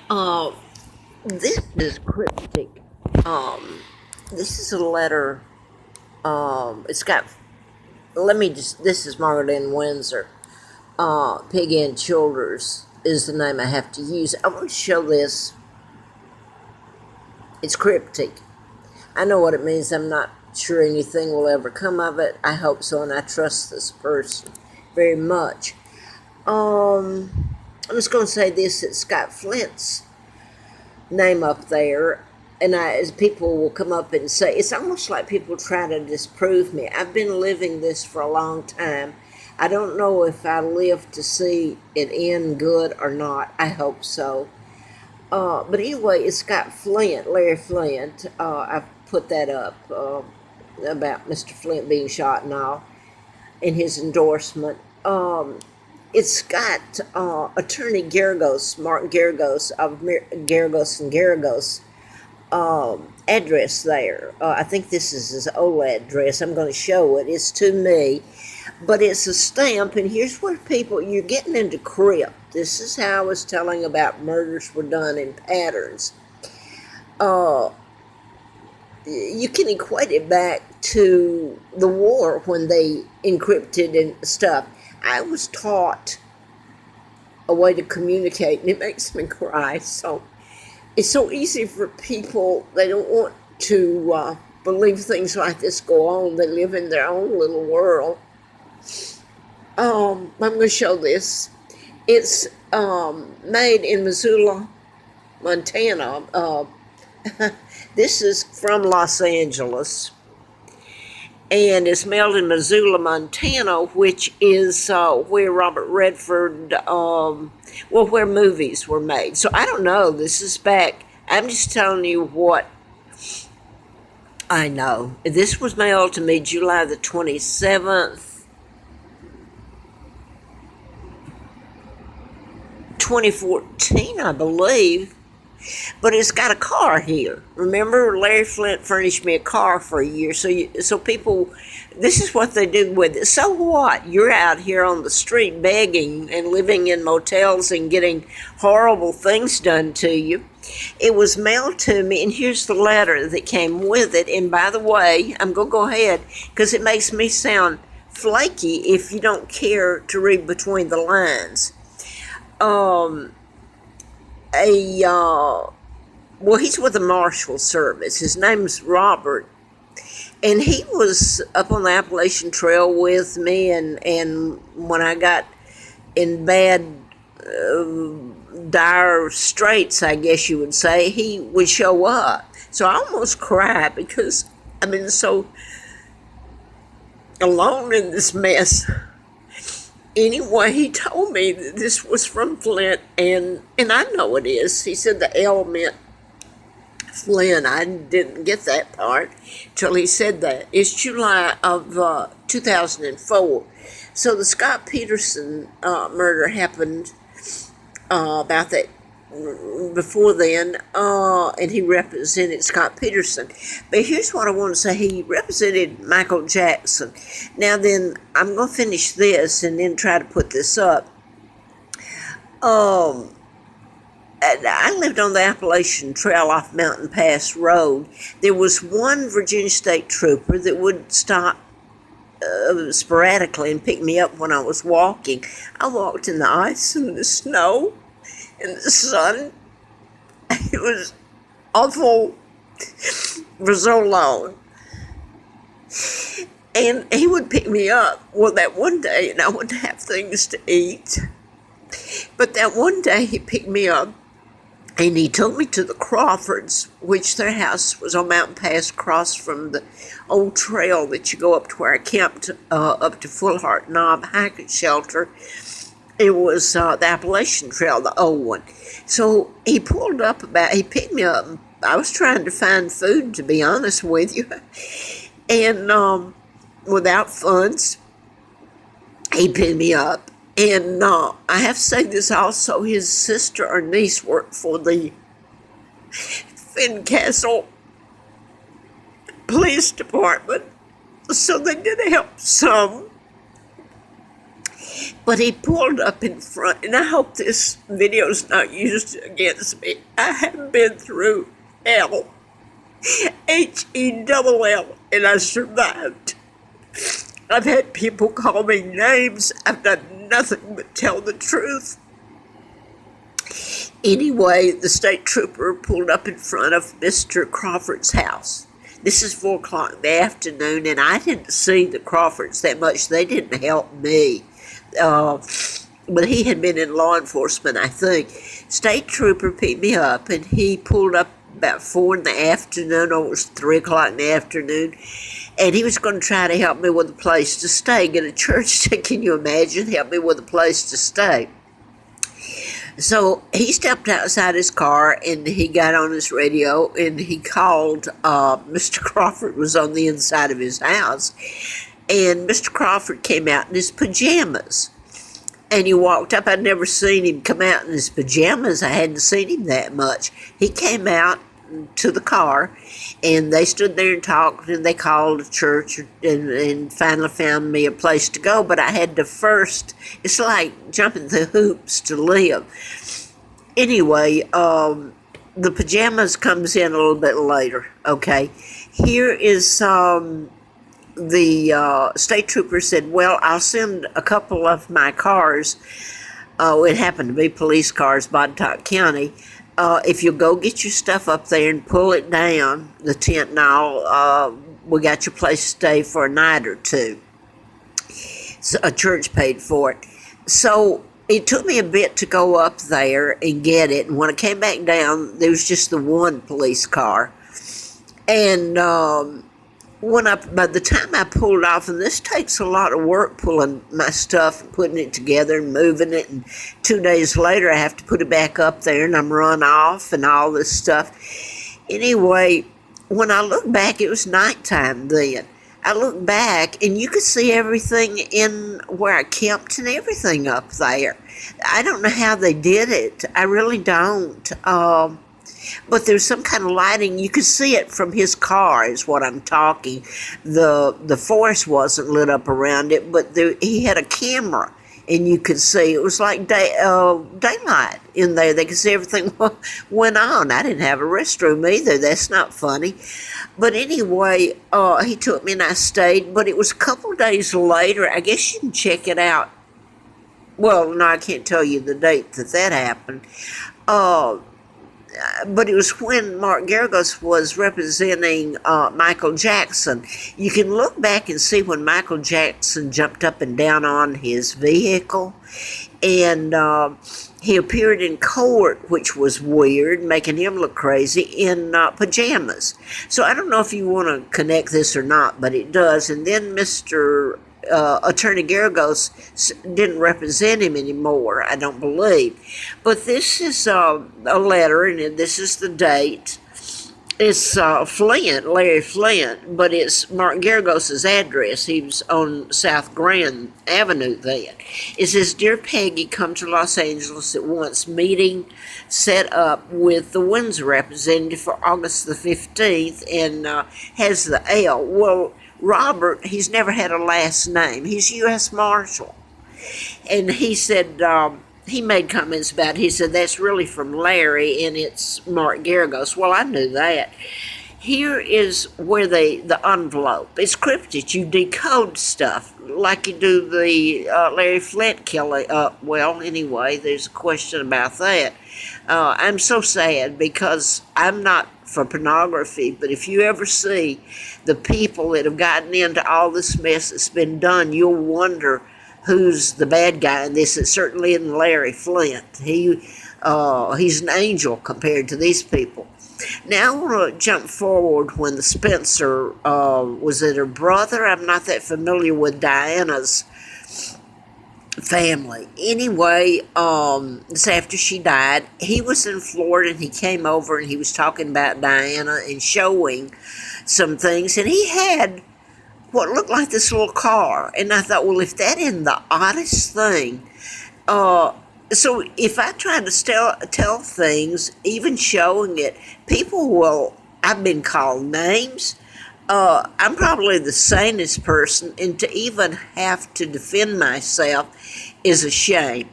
Uh, this is cryptic. Um, this is a letter. It's got. This is Margaret Ann Windsor. Piggy and Childers is the name I have to use. I want to show this. It's cryptic. I know what it means. I'm not sure anything will ever come of it. I hope so, and I trust this person very much. I'm just going to say this. It's got Flynt's name up there, and as people will come up and say, it's almost like people try to disprove me. I've been living this for a long time. I don't know if I live to see it end good or not. I hope so. But anyway, it's got Flynt, Larry Flynt. I've put that up about Mr. Flynt being shot and all in his endorsement. It's got Attorney Gerragos, Mark Gerragos of Gerragos and Gerragos address there. I think this is his old address. I'm going to show it. It's to me, but it's a stamp, and here's where you're getting into crypt. This is how I was telling about murders were done in patterns. You can equate it back to the war when they encrypted and stuff. I was taught a way to communicate, and it makes me cry. So it's so easy for people, they don't want to believe things like this go on. They live in their own little world. I'm going to show this. It's made in Missoula, Montana. This is from Los Angeles, and it's mailed in Missoula, Montana, which is where Robert Redford, where movies were made. So I don't know. This is back. I'm just telling you what I know. This was mailed to me July the 27th, 2014, I believe. But it's got a car here. Remember, Larry Flynt furnished me a car for a year. So people, this is what they do with it. So what? You're out here on the street begging and living in motels and getting horrible things done to you. It was mailed to me, and here's the letter that came with it. And by the way, I'm going to go ahead because it makes me sound flaky if you don't care to read between the lines. He's with the Marshal Service. His name's Robert, and he was up on the Appalachian Trail with me, and when I got in bad, dire straits, I guess you would say, he would show up. So I almost cried because I've been so alone in this mess. Anyway, he told me that this was from Flynt, and I know it is. He said the L meant Flynn. I didn't get that part till he said that. It's July of 2004. So the Scott Peterson murder happened about that before then, and he represented Scott Peterson. But here's what I want to say. He represented Michael Jackson. Now then, I'm going to finish this and then try to put this up. I lived on the Appalachian Trail off Mountain Pass Road. There was one Virginia State Trooper that would stop sporadically and pick me up when I was walking. I walked in the ice and the snow and the sun. It was awful for so long. And he would pick me up. Well, that one day, and I wouldn't have things to eat. But that one day he picked me up and he took me to the Crawfords, which their house was on Mountain Pass across from the old trail that you go up to where I camped up to Full Heart Knob Hiking Shelter. It was the Appalachian Trail, the old one. So he picked me up. I was trying to find food, to be honest with you. And without funds, he picked me up. And I have to say this also, his sister or niece worked for the Fincastle Police Department. So they did help some. But he pulled up in front, and I hope this video's not used against me. I have been through hell, Hell, and I survived. I've had people call me names. I've done nothing but tell the truth. Anyway, the state trooper pulled up in front of Mr. Crawford's house. This is 4 o'clock in the afternoon, and I didn't see the Crawfords that much. They didn't help me. But he had been in law enforcement, I think. State trooper picked me up, and he pulled up about 4 in the afternoon, or it was 3 o'clock in the afternoon, and he was going to try to help me with a place to stay, get a church. Can you imagine? Help me with a place to stay. So he stepped outside his car, and he got on his radio, and he called. Mr. Crawford was on the inside of his house, and Mr. Crawford came out in his pajamas. And he walked up. I'd never seen him come out in his pajamas. I hadn't seen him that much. He came out to the car, and they stood there and talked, and they called a church, and finally found me a place to go. But I had to first, it's like jumping through hoops to live. Anyway, the pajamas comes in a little bit later, okay? Here is the state trooper said, well, I'll send a couple of my cars. It happened to be police cars, Botetourt County. If you'll go get your stuff up there and pull it down, the tent and all, we got your place to stay for a night or two. So a church paid for it. So it took me a bit to go up there and get it. And when I came back down, there was just the one police car. And by the time I pulled off, and this takes a lot of work, pulling my stuff and putting it together and moving it, and 2 days later I have to put it back up there, and I'm run off and all this stuff. Anyway, when I look back, it was nighttime then. I look back, and you could see everything in where I camped and everything up there. I don't know how they did it. I really don't. But there's some kind of lighting. You could see it from his car is what I'm talking. The forest wasn't lit up around it, but he had a camera, and you could see. It was like daylight in there. They could see everything went on. I didn't have a restroom either. That's not funny. But anyway, he took me and I stayed. But it was a couple days later. I guess you can check it out. Well, no, I can't tell you the date that happened. But it was when Mark Gerragos was representing Michael Jackson. You can look back and see when Michael Jackson jumped up and down on his vehicle. And he appeared in court, which was weird, making him look crazy, in pajamas. So I don't know if you want to connect this or not, but it does. And then Mr. Attorney Gerragos didn't represent him anymore, I don't believe. But this is a letter, and this is the date. It's Flynt, Larry Flynt, but it's Mark Gerragos' address. He was on South Grand Avenue then. It says, Dear Peggy, come to Los Angeles at once. Meeting set up with the Windsor representative for August the 15th, and has the L. Well, Robert, he's never had a last name. He's U.S. Marshal. And he said, he made comments about it. He said, that's really from Larry, and it's Mark Gerragos. Well, I knew that. Here is where the envelope. It's cryptic. You decode stuff like you do the Larry Flynt killing. Well, anyway, there's a question about that. I'm so sad because I'm not for pornography, but if you ever see the people that have gotten into all this mess that's been done, you'll wonder who's the bad guy in this. It certainly isn't Larry Flynt. He's an angel compared to these people. Now I want to jump forward when the Spencer, was it her brother? I'm not that familiar with Diana's family. Anyway, this after she died, he was in Florida, and he came over, and he was talking about Diana and showing some things, and he had what looked like this little car, and I thought, well, if that isn't the oddest thing, so if I try to tell things, even showing it, people will, I've been called names. I'm probably the sanest person, and to even have to defend myself is a shame.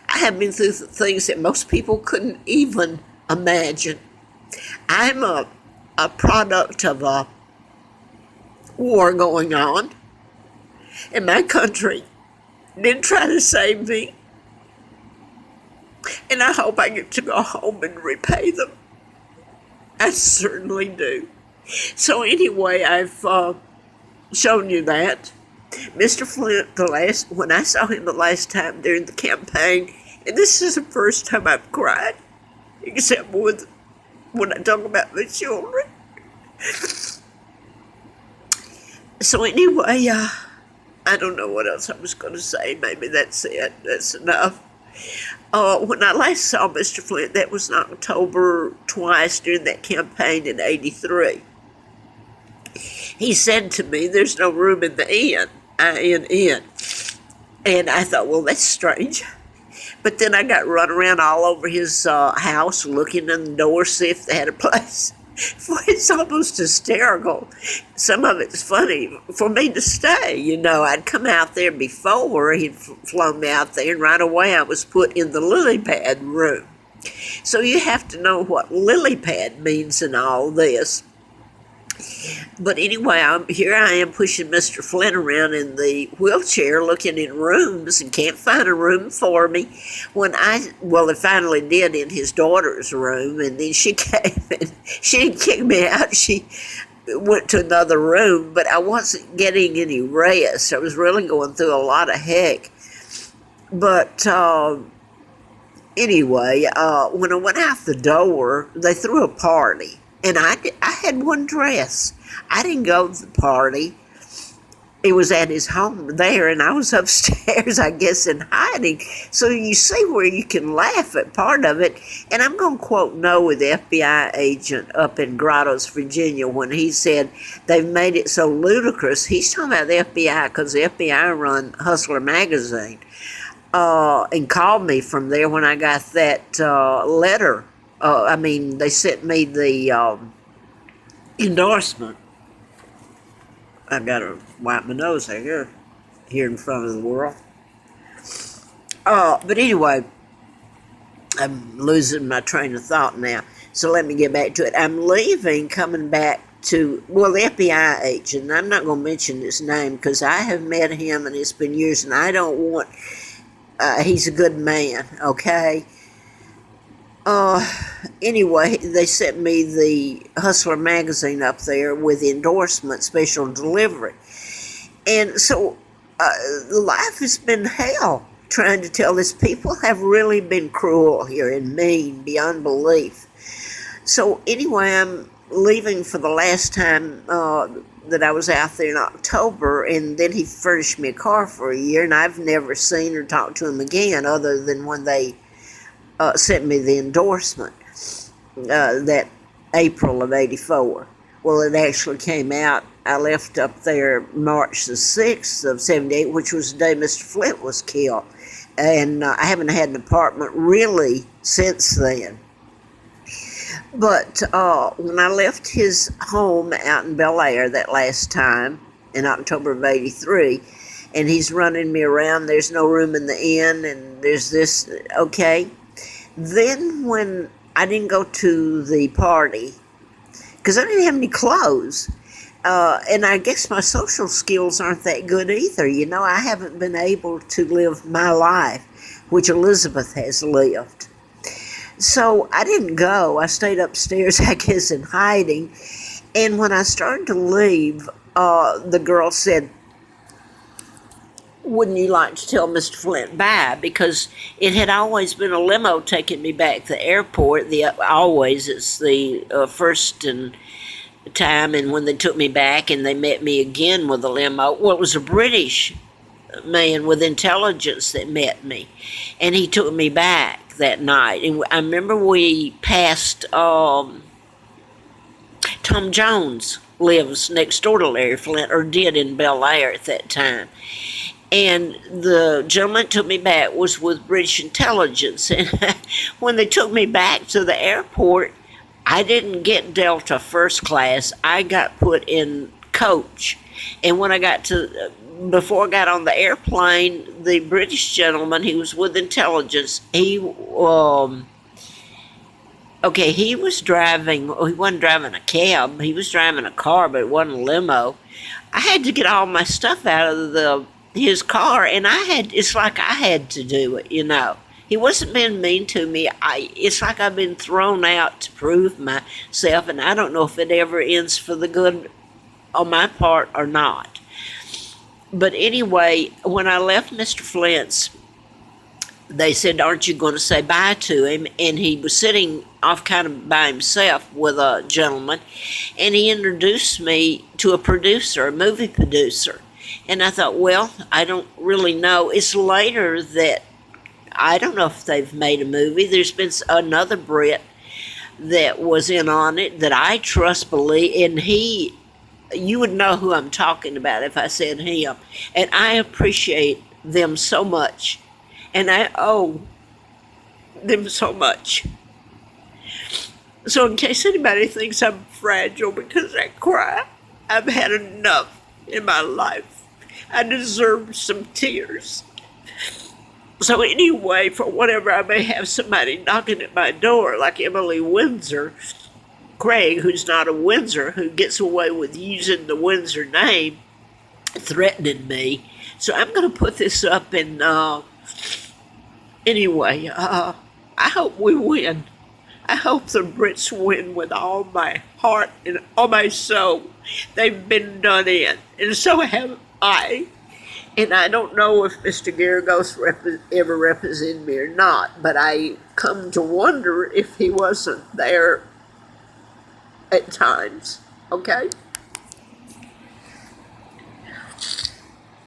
I have been through things that most people couldn't even imagine. I'm a product of a war going on, and my country didn't try to save me. And I hope I get to go home and repay them. I certainly do. So anyway, I've shown you that. Mr. Flynt, when I saw him the last time during the campaign, and this is the first time I've cried, except when I talk about the children. So anyway, I don't know what else I was going to say. Maybe that's it. That's enough. When I last saw Mr. Flynt, that was in October, twice during that campaign in '83. He said to me, "There's no room in the inn," I-N-N. And I thought, well, that's strange. But then I got run around all over his house, looking in the door, see if they had a place. It's almost hysterical. Some of it's funny for me to stay. You know, I'd come out there before he'd flown me out there, and right away I was put in the lily pad room. So you have to know what lily pad means in all this. But anyway, here I am pushing Mr. Flynt around in the wheelchair, looking in rooms, and can't find a room for me. They finally did in his daughter's room, and then she came and she didn't kick me out. She went to another room, but I wasn't getting any rest. I was really going through a lot of heck. But anyway, when I went out the door, they threw a party. And I had one dress. I didn't go to the party. It was at his home there, and I was upstairs, I guess, in hiding. So you see where you can laugh at part of it. And I'm going to quote Noah, the FBI agent up in Gerragos, Virginia, when he said they've made it so ludicrous. He's talking about the FBI because the FBI run Hustler magazine and called me from there when I got that letter. They sent me the endorsement. I gotta wipe my nose here in front of the world. But anyway, I'm losing my train of thought now. So let me get back to it. I'm leaving, coming back to, the FBI agent. I'm not going to mention his name because I have met him and it's been years, and I don't want, he's a good man, okay? Anyway, they sent me the Hustler magazine up there with endorsement, special delivery. And so life has been hell trying to tell this. People have really been cruel here and mean beyond belief. So anyway, I'm leaving for the last time that I was out there in October, and then he furnished me a car for a year, and I've never seen or talked to him again other than when they sent me the endorsement that April of '84. Well, it actually came out. I left up there March the 6th of '78, which was the day Mr. Flynt was killed. And I haven't had an apartment really since then. But when I left his home out in Bel Air that last time in October of '83, and he's running me around, there's no room in the inn, and there's this, okay. Then when I didn't go to the party, because I didn't have any clothes, and I guess my social skills aren't that good either. You know, I haven't been able to live my life, which Elizabeth has lived. So I didn't go. I stayed upstairs, I guess, in hiding. And when I started to leave, the girl said, "Wouldn't you like to tell Mr. Flynt bye?" Because it had always been a limo taking me back to the airport. It's the first time, and when they took me back and they met me again with a limo, well, it was a British man with intelligence that met me, and he took me back that night. And I remember we passed Tom Jones lives next door to Larry Flynt, or did in Bel Air at that time. And the gentleman took me back was with British intelligence. And when they took me back to the airport, I didn't get Delta first class. I got put in coach. And when I got to before I got on the airplane, the British gentleman, he was with intelligence. He was driving. He wasn't driving a cab. He was driving a car, but it wasn't a limo. I had to get all my stuff out of his car, and it's like I had to do it, you know. He wasn't being mean to me. It's like I've been thrown out to prove myself, and I don't know if it ever ends for the good on my part or not. But anyway, when I left Mr. Flynt's, they said, "Aren't you going to say bye to him?" And he was sitting off kind of by himself with a gentleman, and he introduced me to a producer, a movie producer. And I thought, well, I don't really know. It's later that I don't know if they've made a movie. There's been another Brit that was in on it that I trust, believe, and you would know who I'm talking about if I said him. And I appreciate them so much. And I owe them so much. So in case anybody thinks I'm fragile because I cry, I've had enough in my life. I deserve some tears. So anyway, for whatever I may have somebody knocking at my door, like Emily Windsor, Craig, who's not a Windsor, who gets away with using the Windsor name, threatening me. So I'm going to put this up in... Anyway, I hope we win. I hope the Brits win with all my heart and all my soul. They've been done in, and so have I. And I don't know if Mr. Gerragos ever represented me or not, but I come to wonder if he wasn't there at times. Okay?